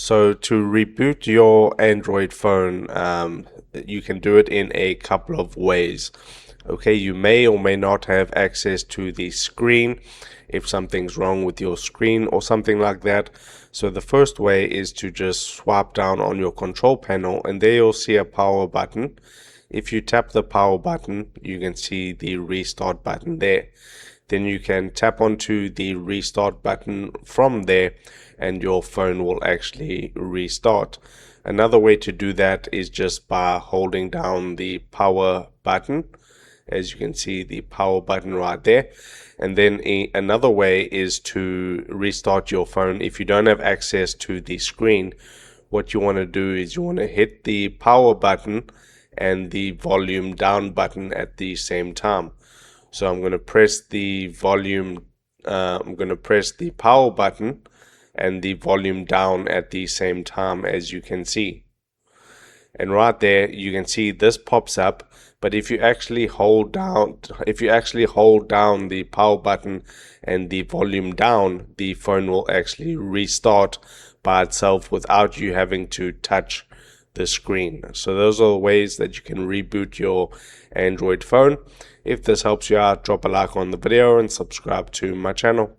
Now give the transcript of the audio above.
So to reboot your Android phone, you can do it in a couple of ways. Okay, you may or may not have access to the screen if something's wrong with your screen or something like that. So the first way is to just swipe down on your control panel, and there you'll see a power button. If you tap the power button, you can see the restart button there. Then you can tap onto the restart button from there and your phone will actually restart. Another way to do that is just by holding down the power button. As you can see, the power button right there. And then another way is to restart your phone. If you don't have access to the screen, what you want to do is you want to hit the power button and the volume down button at the same time. So I'm going to press the power button and the volume down at the same time, as you can see. And right there you can see this pops up, but if you actually hold down the power button and the volume down, the phone will actually restart by itself without you having to touch the screen. So those are the ways that you can reboot your Android phone. If this helps you out, drop a like on the video and subscribe to my channel.